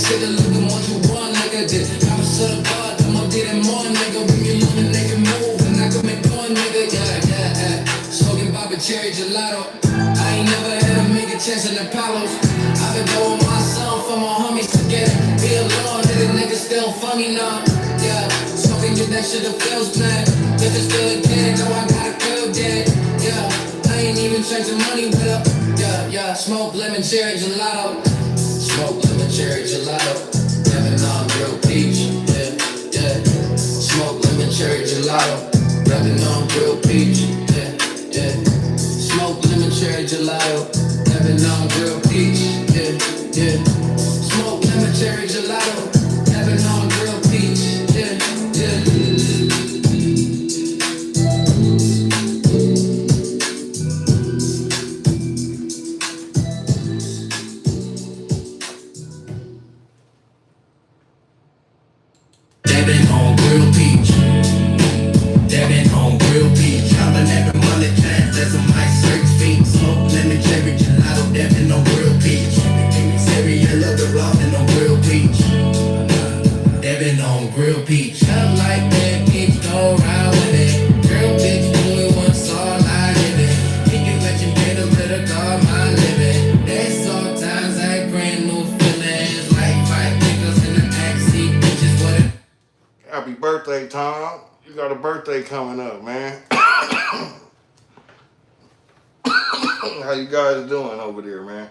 shit, look at what you want, nigga. I'm a sort of god, I'm gonna get it more, nigga. When you love a nigga move, and I can make more, nigga. Yeah. Smoking Bobby Cherry Gelato. I ain't never had a make a chance in Apollos. I've been doing my song for my homies to get it. Be alone, hit a nigga still funny now. Yeah, smoking get that shit that feels bad. If it's still a kid, no, I gotta feel dead. Yeah, I ain't even changing money with her. Yeah, smoke lemon cherry gelato. Smoke lemon cherry gelato. Living on real peach. Yeah. Smoke lemon cherry gelato. Living on real peach. Yeah. Smoke lemon cherry gelato. Living on real peach. Yeah. Smoke lemon cherry gelato. Living on real peach. Yeah. Dabbing on real peach. Dabbing on real peach. Chopping every mullet plant. That's a my search feet. Smoke lemon cherry gelato. Dabbing on real peach. Cereal of the ramen on real peach. Dabbing on real peach. I like that peach. Go around with it. Real peach. Do it once all I live it. Can you imagine being a little girl my living? There's sometimes I brand new feelings. Like 5 niggas in the backseat. Bitches what it. Happy birthday, Tom. You got a birthday coming up, man. How you guys doing over there, man?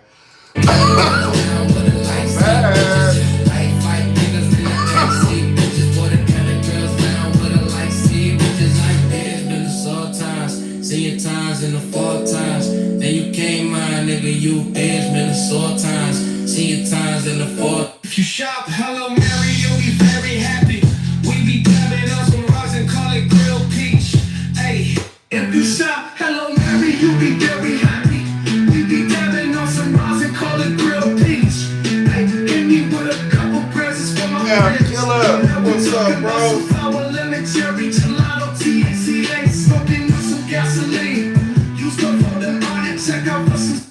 Seeing times in the fall times. Then you came mine, nigga, you edged me the sore times. Seeing times in the fall. If you shop Hello Mary, you'll be very happy. We be dabbing on some rocks and call it grilled peach. Hey, if you shop Hello Mary, you'll be very happy. We be dabbing on some rocks and call it grilled peach. Hey, hit me with a couple presents for my Yeah, friends. killer. What's up, bro? Sour lemon cherry gelato, THCA, smoking with some gasoline. Use the Foldem ENT, check out for some.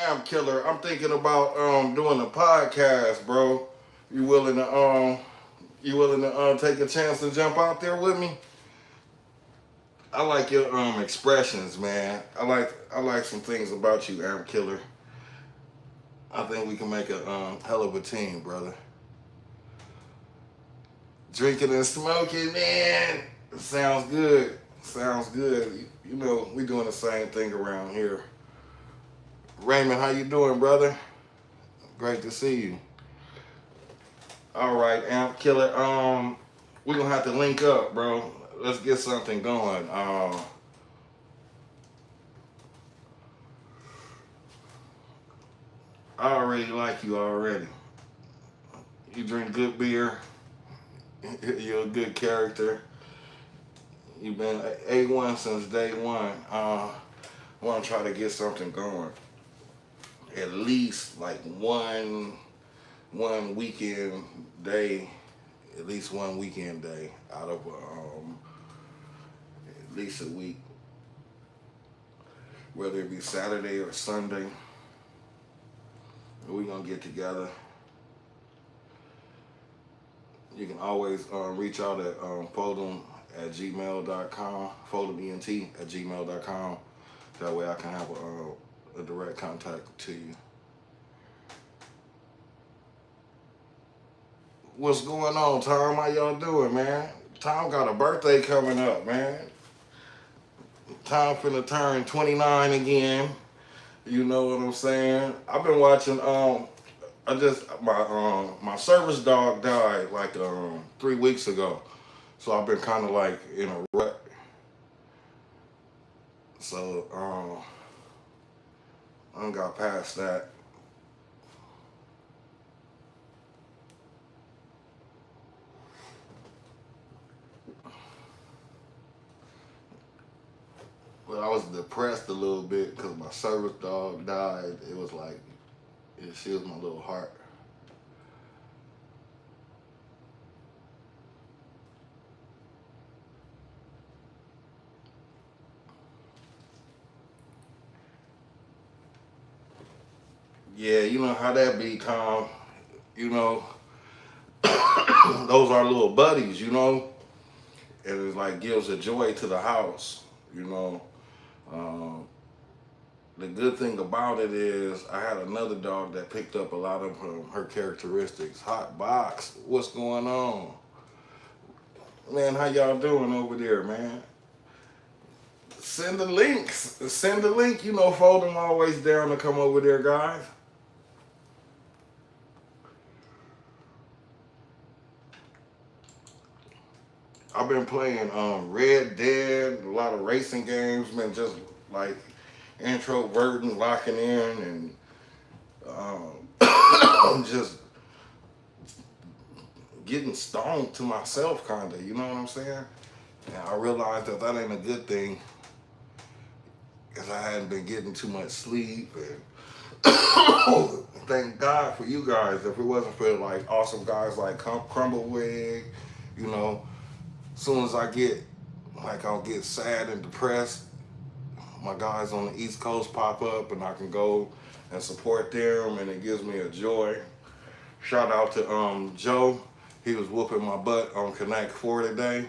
I'm killer. I'm thinking about doing a podcast, bro. You willing to take a chance to jump out there with me? I like your expressions, man. I like some things about you, Am Killer. I think we can make a hell of a team, brother. Drinking and smoking, man. Sounds good. Sounds good. You know, we doing the same thing around here. Raymond, how you doing, brother? Great to see you. All right, Amp Killer. We're gonna have to link up, bro. Let's get something going. I already like you already. You drink good beer. You're a good character. You've been A1 since day one. I want to try to get something going. At least like one weekend day, at least one weekend day out of at least a week, whether it be Saturday or Sunday. We're gonna get together. You can always reach out at foldem@gmail.com, foldemENT@gmail.com. That way I can have a direct contact to you. What's going on, Tom? How y'all doing, man? Tom got a birthday coming up, man. Tom finna turn 29 again. You know what I'm saying? I've been watching. My service dog died like 3 weeks ago, so I've been kind of like in a rut. So I done got past that. But I was depressed a little bit because my service dog died. It was like, she was my little heart. Yeah, you know how that be, Tom. you know, those are little buddies, you know, and it like gives a joy to the house, you know. Um, the good thing about it is I had another dog that picked up a lot of her characteristics. Hot box, what's going on, man? How y'all doing over there, man? Send the links. Send the link. You know, Foldem always down to come over there, guys. I've been playing Red Dead, a lot of racing games, been just like introverting, locking in, and just getting stoned to myself, kind of. You know what I'm saying? And I realized that that ain't a good thing because I hadn't been getting too much sleep. And thank God for you guys. If it wasn't for like awesome guys like Crumbleweed, you know, as soon as I get like I'll get sad and depressed, my guys on the East Coast pop up and I can go and support them and it gives me a joy. Shout out to Joe. He was whooping my butt on Connect 4 today.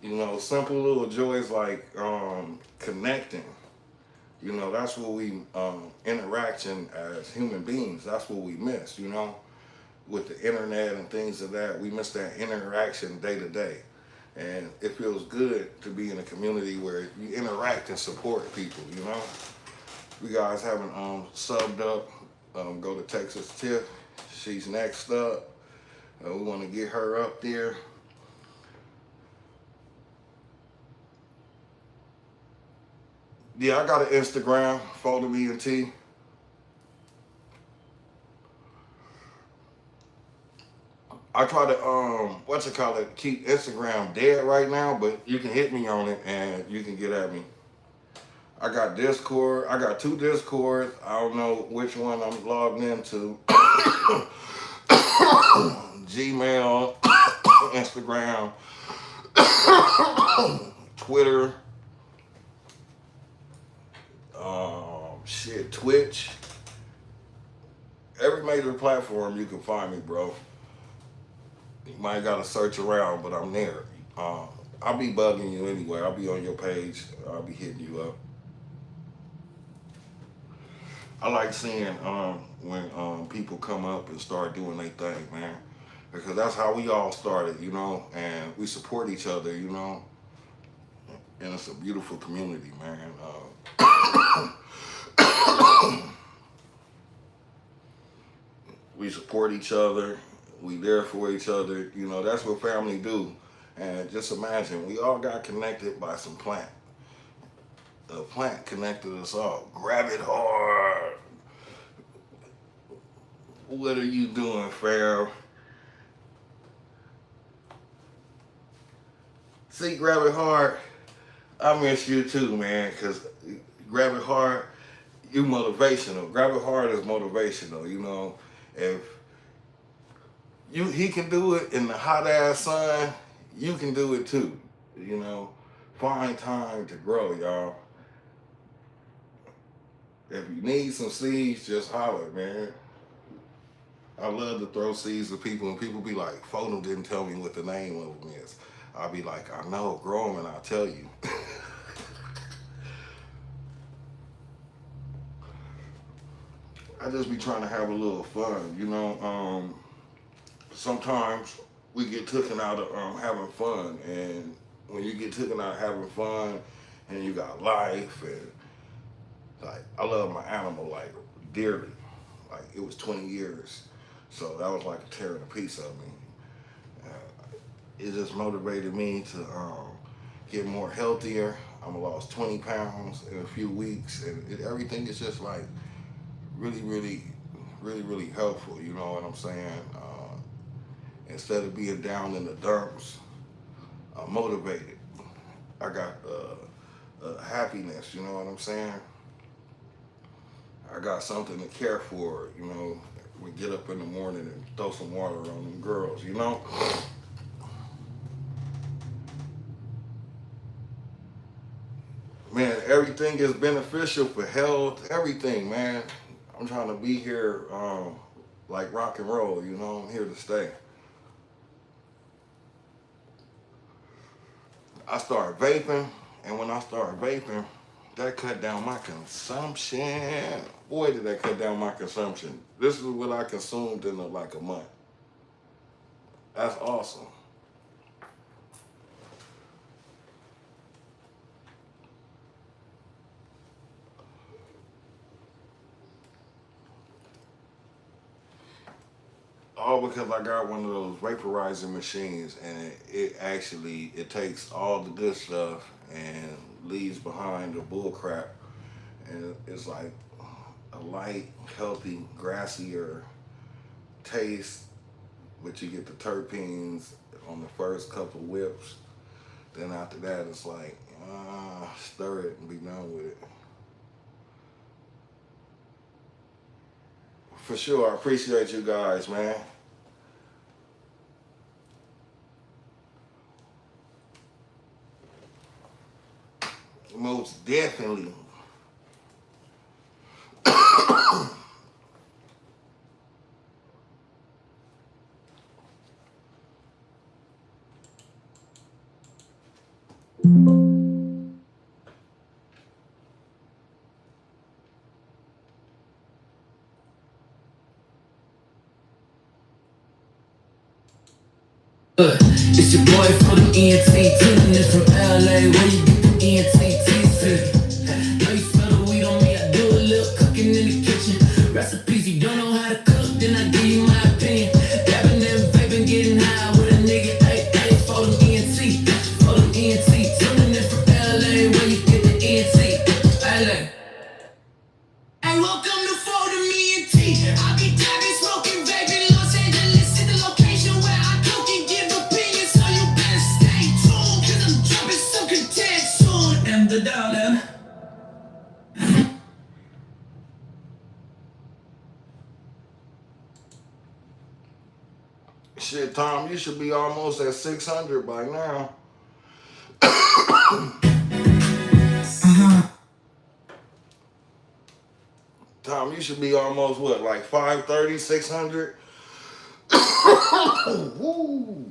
You know, simple little joys like connecting. You know, that's what we interaction as human beings. That's what we miss. You know, with the internet and things of that, we miss that interaction day to day. And it feels good to be in a community where you interact and support people, you know? You guys haven't subbed up, go to Texas Tip. She's next up. We want to get her up there. Yeah, I got an Instagram, Foldem ENT. I try to keep Instagram dead right now, but you can hit me on it and you can get at me. I got Discord. I got 2 Discords. I don't know which one I'm logged into. Gmail, Instagram, Twitter, Twitch. Every major platform you can find me, bro. You might gotta search around, but I'm there. I'll be bugging you anyway. I'll be on your page. I'll be hitting you up. I like seeing when people come up and start doing their thing, man, because that's how we all started, you know, and we support each other, you know, and it's a beautiful community, man. We support each other. We there for each other. You know, that's what family do. And just imagine, we all got connected by some plant. The plant connected us all. Grab it hard. What are you doing, fam? See, grab it hard. I miss you too, man, because grab it hard, you motivational. Grab it hard is motivational, you know. If he can do it in the hot ass sun, you can do it too. You know, find time to grow, y'all. If you need some seeds, just holler, man. I love to throw seeds to people, and people be like, Foldem didn't tell me what the name of them is. I'll be like, I know, grow them and I'll tell you. I just be trying to have a little fun, you know. Sometimes we get taken out of having fun, and when you get taken out of having fun, and you got life, and like I love my animal like dearly, like it was 20 years, so that was like tearing a piece of me. It just motivated me to get more healthier. I'm lost 20 pounds in a few weeks, and everything is just like really helpful. You know what I'm saying? Instead of being down in the dumps, I'm motivated. I got happiness. You know what I'm saying? I got something to care for. You know, we get up in the morning and throw some water on them girls. You know. Man, everything is beneficial for health, everything, man. I'm trying to be here like rock and roll, I'm here to stay. I started vaping, and when I started vaping, that cut down my consumption. Boy, did that cut down my consumption. This is what I consumed in like a month. That's awesome. All because I got one of those vaporizer machines, and it takes all the good stuff and leaves behind the bull crap, and it's like a light, healthy, grassier taste, but you get the terpenes on the first couple whips. Then after that, it's like stir it and be done with it. For sure, I appreciate you guys, man. Most definitely. It's your boy Foldem ENT, tuning in from LA, where you get the ENTTC. Know you smell the weed on me, I do a little cooking in the kitchen. Recipes you don't know how to cook, then I give you my opinion. Dabbing and vaping, getting high with a nigga, ayy, Foldem ENT, Foldem ENT, tuning in from LA, where you get the ENT, LA. Hey, welcome to Foldem ENT. I be dabbing, smoking, vaping, Los Angeles is the location where I cook and give opinions, so you better stay tuned, cause I'm dropping some content soon. And the darling. Shit, Tom, you should be almost at 600 by now. Tom, you should be almost what, like 530, 600? Woo.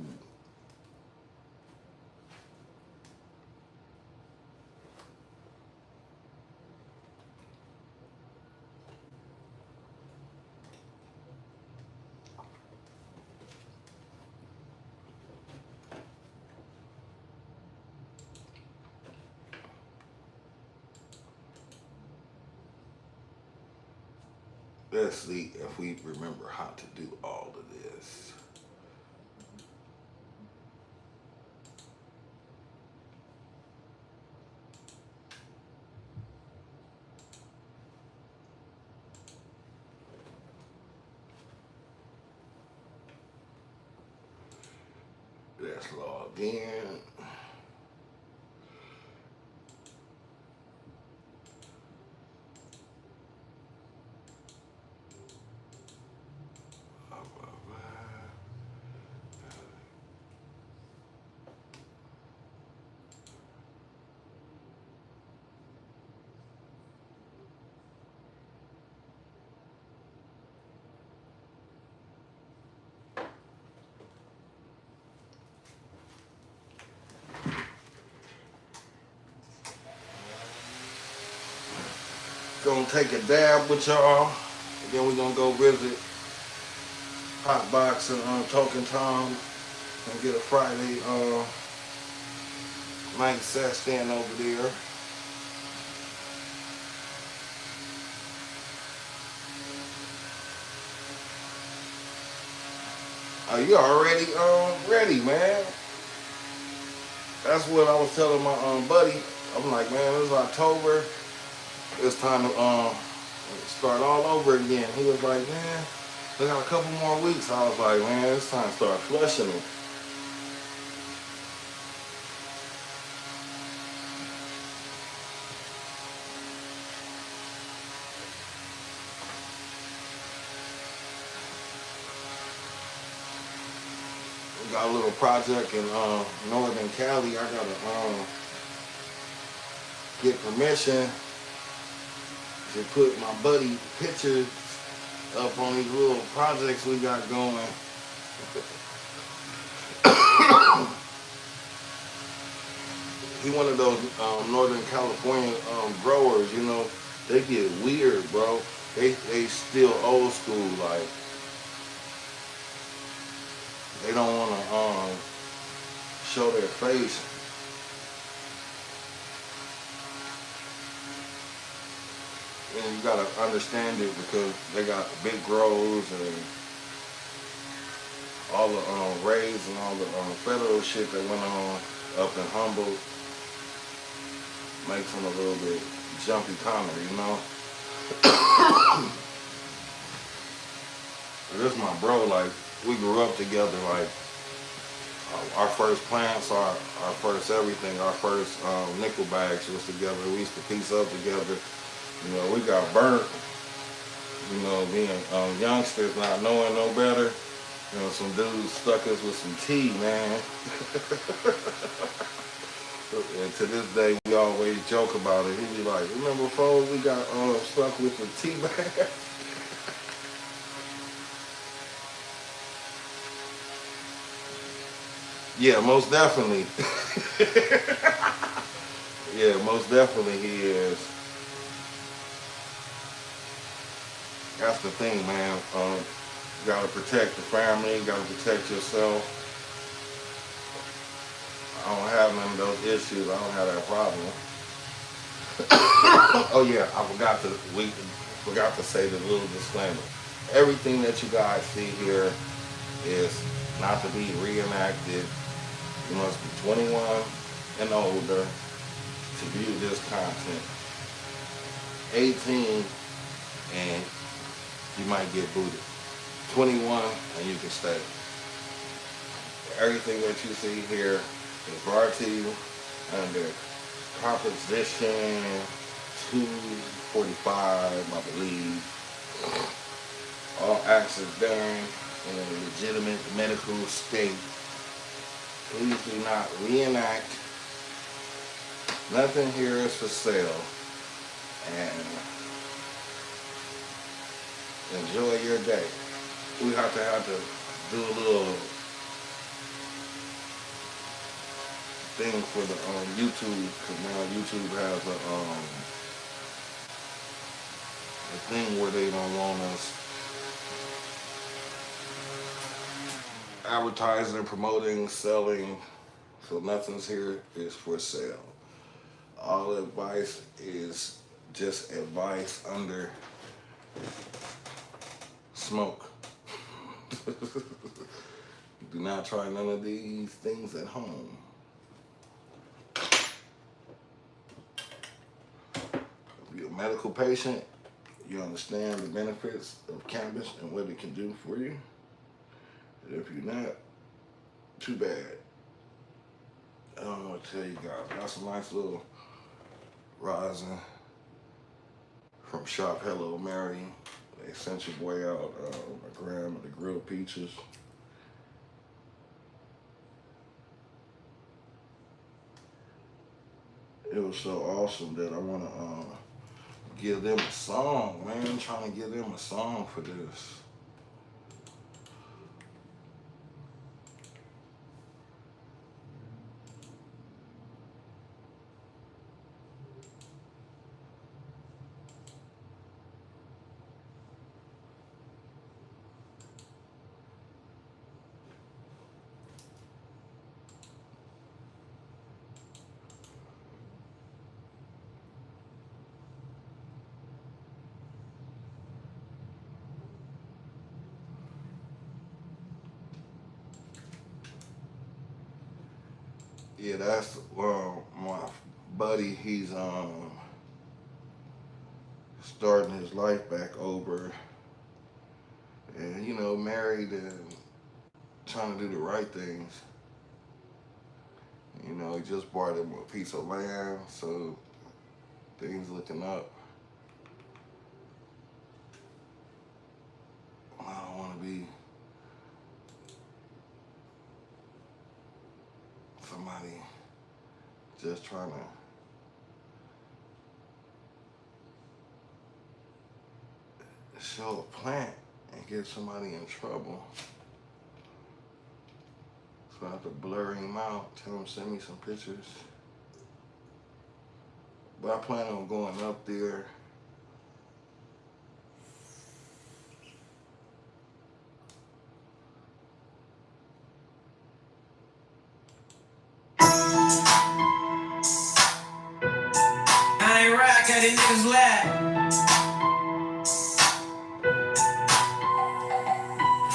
Let's see if we remember how to do all of this. Let's log in. Gonna take a dab with y'all, and then we're gonna go visit Hotbox and Token Tom and get a Friday night set stand over there. Oh, you already ready, man. That's what I was telling my buddy. I'm like, man, it's October. It's time to start all over again. He was like, man, we got a couple more weeks. I was like, man, it's time to start flushing them. We got a little project in Northern Cali. I gotta get permission to put my buddy pictures up on these little projects we got going. He one of those Northern California growers, you know. They get weird, bro. They still old school, like they don't want to show their face. And you gotta understand it because they got big grows and all the raids and all the federal shit that went on up in Humboldt makes them a little bit jumpy kind of, you know. This is my bro. Like we grew up together. Like our first plants, our first everything, our first nickel bags was together. We used to piece up together. You know, we got burnt. You know, being youngsters, not knowing no better. You know, some dudes stuck us with some tea, man. And to this day, we always joke about it. He be like, "Remember, folks, we got stuck with the tea bag." Yeah, most definitely. Yeah, most definitely he is. That's the thing, man. You gotta protect the family. You gotta protect yourself. I don't have none of those issues. I don't have that problem. Oh yeah, we forgot to say the little disclaimer. Everything that you guys see here is not to be reenacted. You must be 21 and older to view this content. 18 and you might get booted. 21 and you can stay. Everything that you see here is brought to you under Proposition 245, I believe. All acts are done in a legitimate medical state. Please do not reenact. Nothing here is for sale. And enjoy your day. We have to do a little thing for the YouTube, because now YouTube has a thing where they don't want us advertising, promoting, selling. So nothing's here is for sale. All advice is just advice under smoke. Do not try none of these things at home. If you're a medical patient, you understand the benefits of cannabis and what it can do for you. And if you're not, too bad. I don't know what to tell you guys. That's a nice little rosin from Shop Hello Mary. They sent your boy out a gram of the grilled peaches. It was so awesome that I want to give them a song, man. I'm trying to give them a song for this. Yeah, that's my buddy. He's starting his life back over, and you know, married and trying to do the right things. You know, he just bought him a piece of land, so things looking up. I don't want to be somebody just trying to show a plant get somebody in trouble. So I have to blur him out, tell him send me some pictures. But I plan on going up there. I ain't rock at these niggas laugh.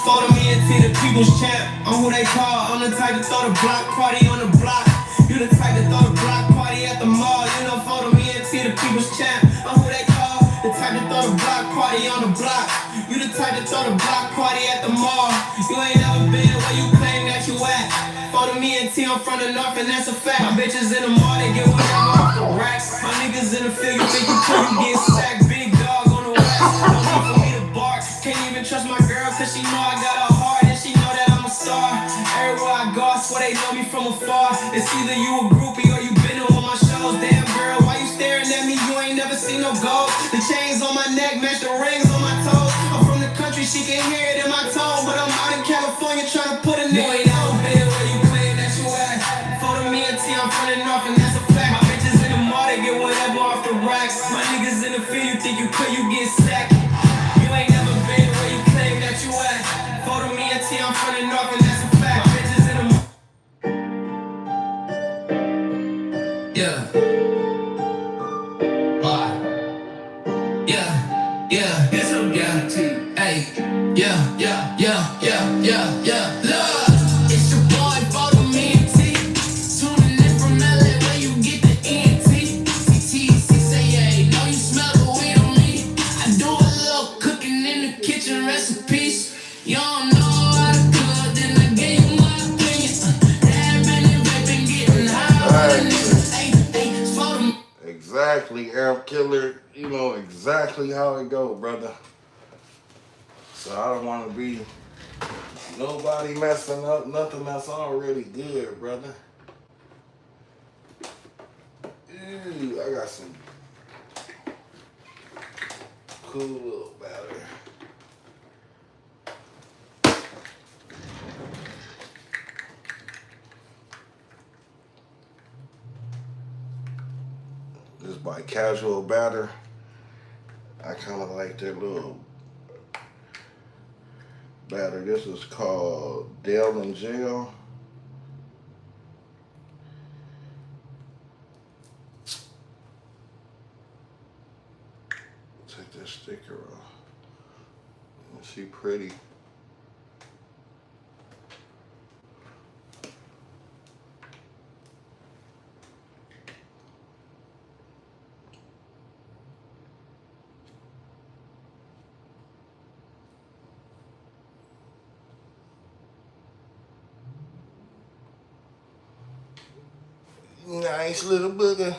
Foldem ENT, the people's champ. I'm who they call. I'm the type to throw the block party on the block. You the type to throw the block party at the mall. You know Foldem ENT, the people's champ. I'm who they call. The type to throw the block party on the block. You the type to throw the block party at the mall. You ain't never been where you claim that you at. Foldem ENT, I'm from the north and that's a fact. My bitches in the mall, they get whatever off the racks. My niggas in the field, you think you cool, you get sacked. Big dog on the west, no need for me to bark. Can't even trust my girl cause she know I got a heart and she know that I'm a star. Everywhere I go, I swear they know me from afar. It's either you a groupie or you been on my shows. Damn girl, why you staring at me? You ain't never seen no gold. The chains on my neck match the rings on my toes. I'm from the country, she can hear it in my tone. But I'm out in California trying to put a nigga. You ain't never been where you claim that you at. Foldem ENT, I'm from the north and that's a fact. My bitches in the mall, they get whatever off the racks. My niggas in the field, you think you could, you get sacked. You ain't never been where you claim that you at. Foldem ENT, I'm from the north and that's a fact. Bitches in the mall. Yeah. Why? Yeah. It's a guarantee. Hey. Yeah. Look, it's your boy Foldem ENT. Tuning in from LA where you get the ENT. CTC say yeah, know you smell the weed on me. I do a little cooking in the kitchen recipes. You don't know how to cook, then I gave you my opinion. Dabbing and vaping, getting high with a nigga. Hey, it's Foldem. Exactly, Arab Killer. You know exactly how it go, brother. So I don't want to be nobody messing up nothing that's already good, brother. Ooh, I got some cool little batter. This by Casual Batter. I kind of like their little batter. This is called Dale and Jail. Take this sticker off. She pretty. Nice little booger.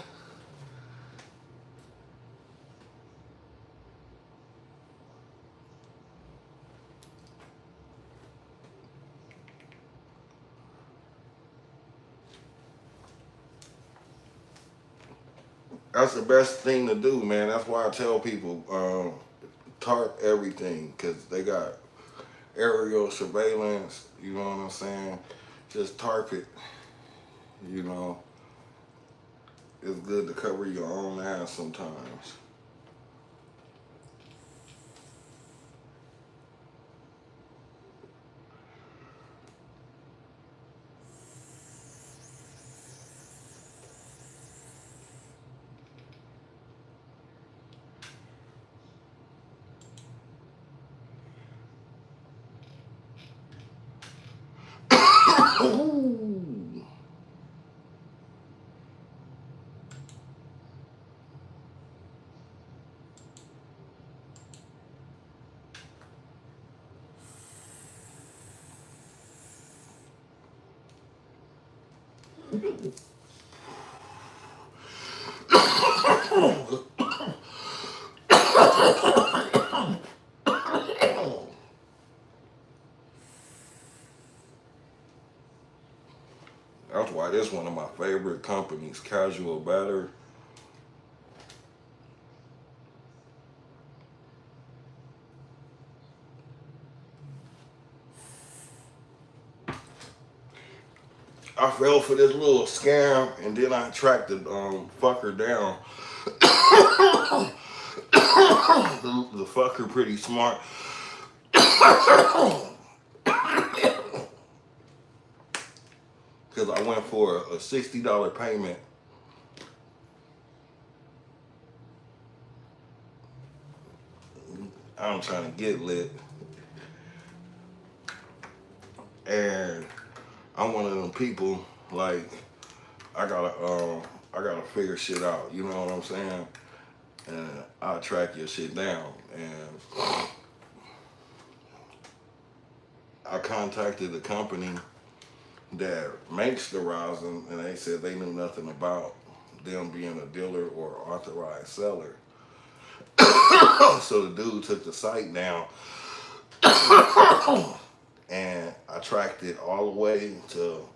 That's the best thing to do, man. That's why I tell people, tarp everything, because they got aerial surveillance, you know what I'm saying? Just tarp it, you know. It's good to cover your own ass sometimes. Ooh. That's why this one of my favorite companies, Casual Batter. I fell for this little scam, and then I tracked the fucker down. The fucker pretty smart. Because I went for a $60 payment. I'm trying to get lit. And I'm one of them people, like, I gotta figure shit out. You know what I'm saying? And I'll track your shit down. And I contacted the company that makes the rosin, and they said they knew nothing about them being a dealer or authorized seller. So the dude took the site down, and I tracked it all the way to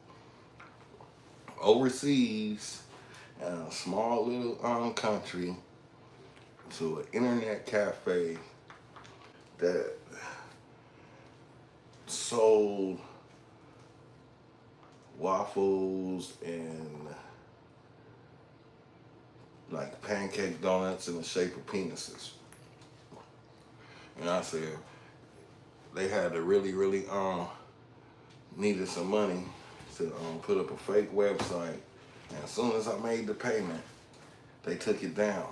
overseas in a small little country to an internet cafe that sold waffles and like pancake donuts in the shape of penises. And I said they had to really needed some money to put up a fake website. And as soon as I made the payment, they took it down.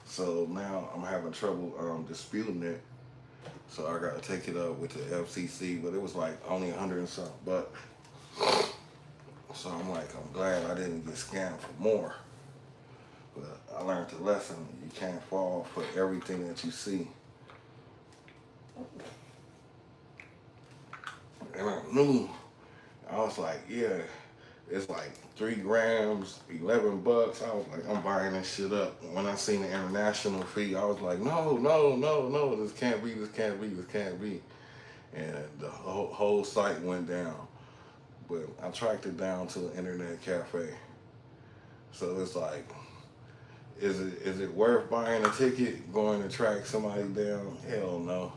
So now I'm having trouble disputing it. So I got to take it up with the FCC, but it was like only 100 and something bucks. So I'm like, I'm glad I didn't get scammed for more. But I learned the lesson. You can't fall for everything that you see. And I knew, I was like, yeah, it's like 3 grams, 11 bucks. I was like, I'm buying this shit up. When I seen the international fee, I was like, no, this can't be, this can't be, this can't be. And the whole site went down. But I tracked it down to the internet cafe. So it's like, is it worth buying a ticket, going to track somebody down? Hell no.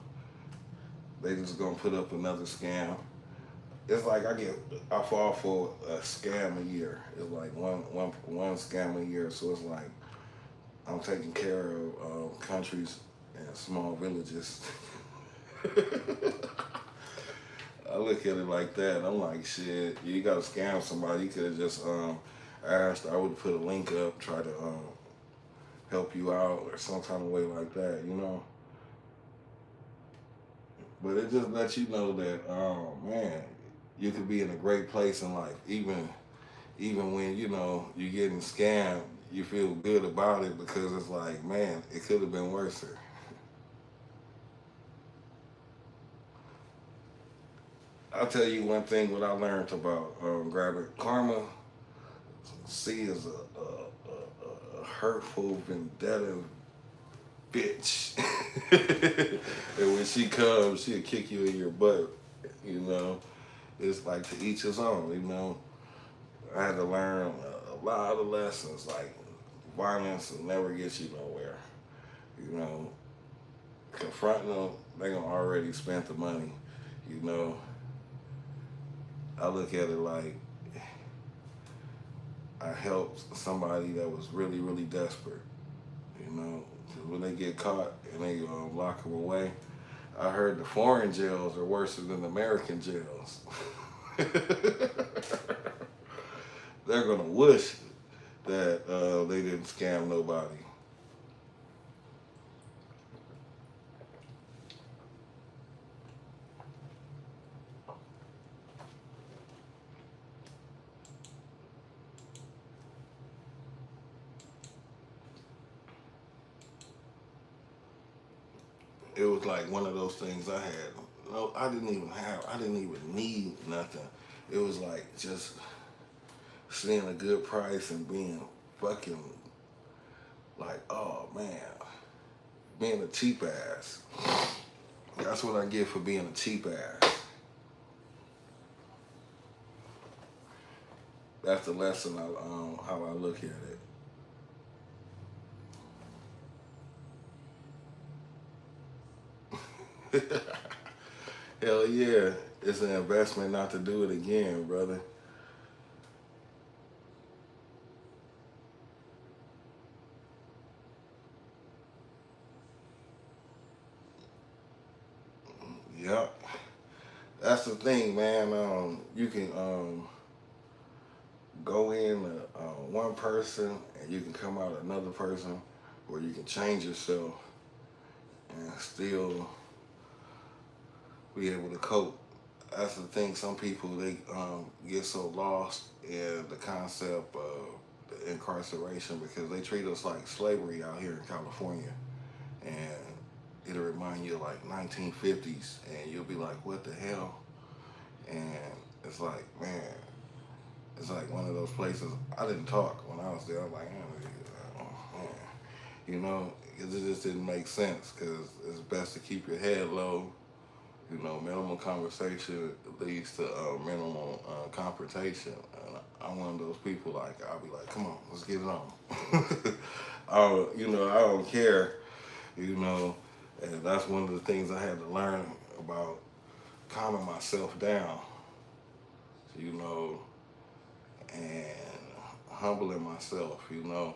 They just gonna put up another scam. It's like I fall for a scam a year. It's like one scam a year. So it's like I'm taking care of countries and small villages. I look at it like that. I'm like, shit, you gotta scam somebody. You could have just asked. I would put a link up, try to help you out or some kind of way like that, you know. But it just lets you know that, man, you could be in a great place in life, even when you know you're getting scammed. You feel good about it because it's like, man, it could have been worse. I'll tell you one thing what I learned about grabbing karma. C is a hurtful, vendetta bitch. And when she comes, she'll kick you in your butt. You know, it's like to each his own. You know, I had to learn a lot of lessons. Like violence will never get you nowhere. You know, confronting them, they gonna already spent the money. You know, I look at it like I helped somebody that was really desperate. You know, 'cause when they get caught and they lock them away, I heard the foreign jails are worse than the American jails. They're gonna wish that they didn't scam nobody. It was like one of those things I had. No, I didn't even have. I didn't even need nothing. It was like just seeing a good price and being fucking like, oh man, being a cheap ass. That's what I get for being a cheap ass. That's the lesson how I look at it. Hell yeah, it's an investment not to do it again, brother. that's the thing, man. You can go in one person and you can come out another person, or you can change yourself and still be able to cope. That's the thing. Some people they get so lost in the concept of the incarceration because they treat us like slavery out here in California, and it'll remind you of like 1950s, and you'll be like, "What the hell?" And it's like, man, it's like one of those places. I didn't talk when I was there. I'm like, oh, man. You know, it just didn't make sense because it's best to keep your head low. You know, minimal conversation leads to minimal confrontation. And I'm one of those people. Like, I'll be like, come on, let's get it on. You know, I don't care. You know, and that's one of the things I had to learn about calming myself down. You know, and humbling myself. You know,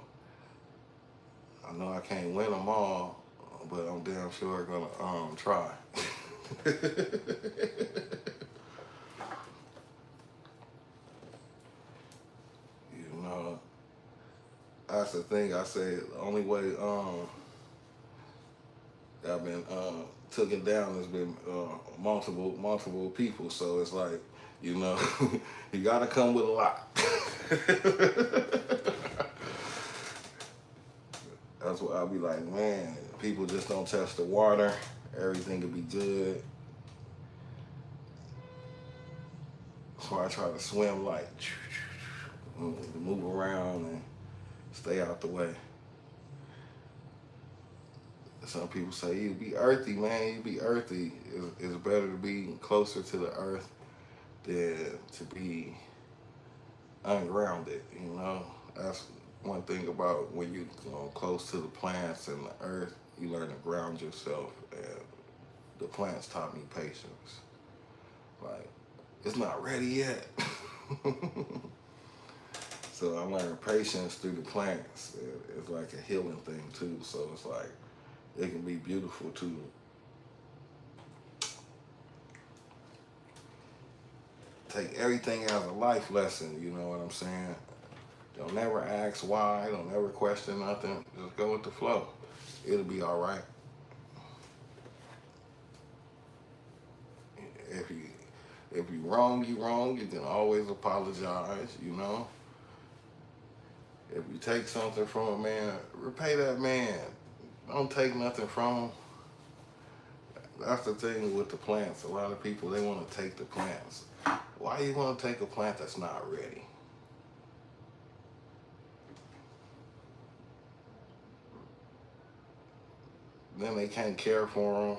I know I can't win them all, but I'm damn sure gonna try. You know, that's the thing. I say the only way I've been taken down has been multiple people. So it's like, you know, you gotta come with a lot. That's what I'll be like, man. People just don't test the water. Everything will be good. That's why I try to swim like, move around and stay out the way. Some people say you be earthy, man. You be earthy. It's better to be closer to the earth than to be ungrounded. You know, that's one thing about when you go close to the plants and the earth. You learn to ground yourself, and the plants taught me patience. Like, it's not ready yet. So I learned patience through the plants. It's like a healing thing too. So it's like it can be beautiful too. Take everything as a life lesson. You know what I'm saying? Don't never ask why. Don't never question nothing. Just go with the flow. It'll be all right. If you if you wrong, you wrong. You can always apologize. You know. If you take something from a man, repay that man. Don't take nothing from him. That's the thing with the plants. A lot of people they want to take the plants. Why you want to take a plant that's not ready? Then they can't care for them.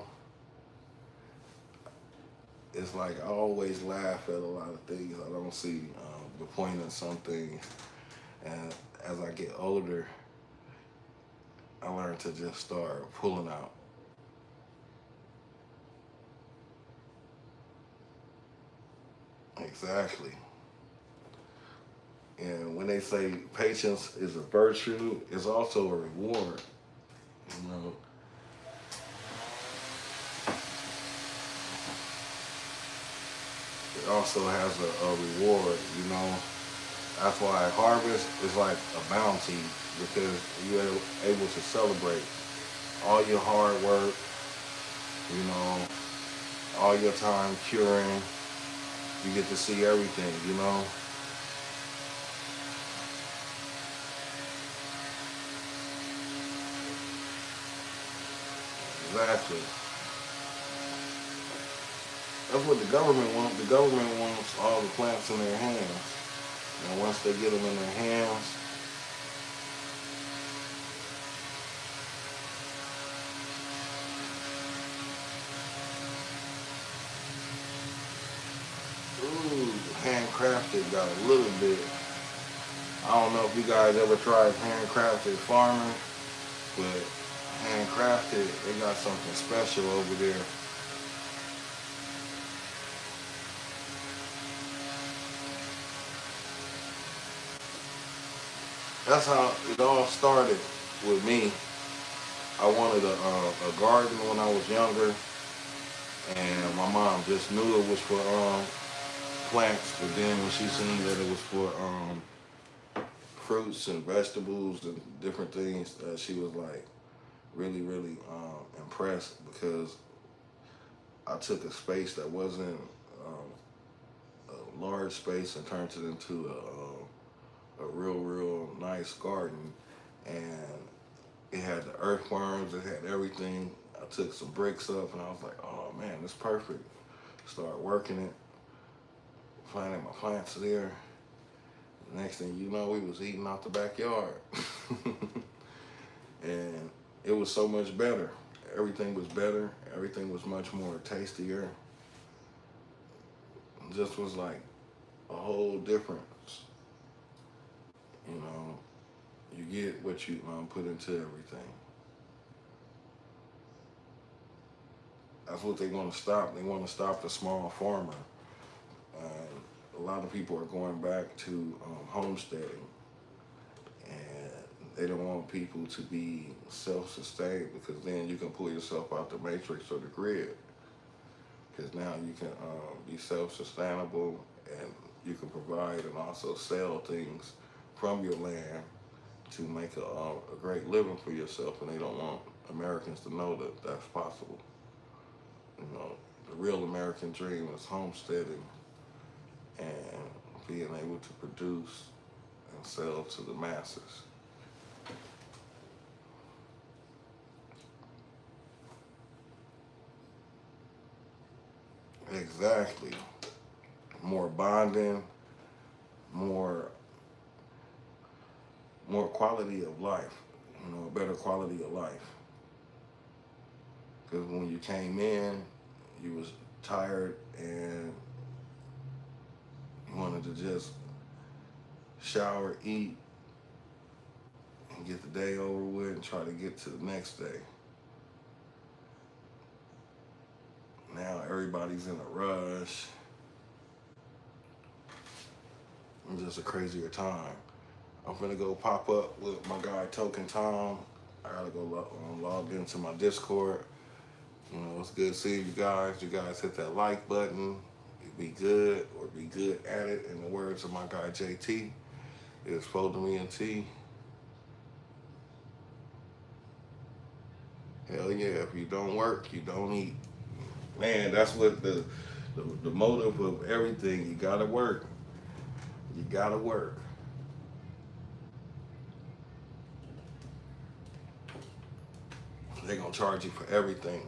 It's like I always laugh at a lot of things. I don't see the point in some things. And as I get older, I learn to just start pulling out. Exactly. And when they say patience is a virtue, it's also a reward. You know, it also has a reward. You know, that's why harvest is like a bounty because you're able to celebrate all your hard work. You know, all your time curing. You get to see everything. You know, exactly. That's what the government wants. The government wants all the plants in their hands. And once they get them in their hands, ooh, handcrafted got a little bit. I don't know if you guys ever tried handcrafted farming, but handcrafted, they got something special over there. That's how it all started with me. I wanted a garden when I was younger, And my mom just knew it was for plants, but then when she seen that it was for fruits and vegetables and different things, she was like really, really impressed because I took a space that wasn't a large space and turned it into a real, real nice garden. And it had the earthworms, it had everything. I took some bricks up and I was like, oh man, this perfect. Start working it, planting my plants there. Next thing you know, we was eating out the backyard. And it was so much better. Everything was better. Everything was much more tastier. It just was like a whole difference. You know, you get what you put into everything. That's what they want to stop. They want to stop the small farmer. A lot of people are going back to homesteading, and they don't want people to be self-sustained because then you can pull yourself out the matrix or the grid. Because now you can be self-sustainable and you can provide and also sell things from your land to make a great living for yourself. And they don't want Americans to know that that's possible. You know, the real American dream is homesteading and being able to produce and sell to the masses. Exactly. More bonding, more more quality of life, you know, a better quality of life. Because when you came in, you was tired and you wanted to just shower, eat, and get the day over with and try to get to the next day. Now everybody's in a rush. It's just a crazier time. I'm gonna go pop up with my guy Token Tom. I gotta go log into my Discord. You know, it's good seeing you guys. You guys hit that like button. Be good or be good at it. In the words of my guy JT, it's Foldem ENT. Hell yeah, if you don't work, you don't eat. Man, that's what the motive of everything. You gotta work. You gotta work. They're gonna charge you for everything.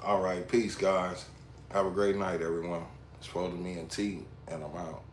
All right, peace, guys. Have a great night, everyone. It's Foldem ENT, and I'm out.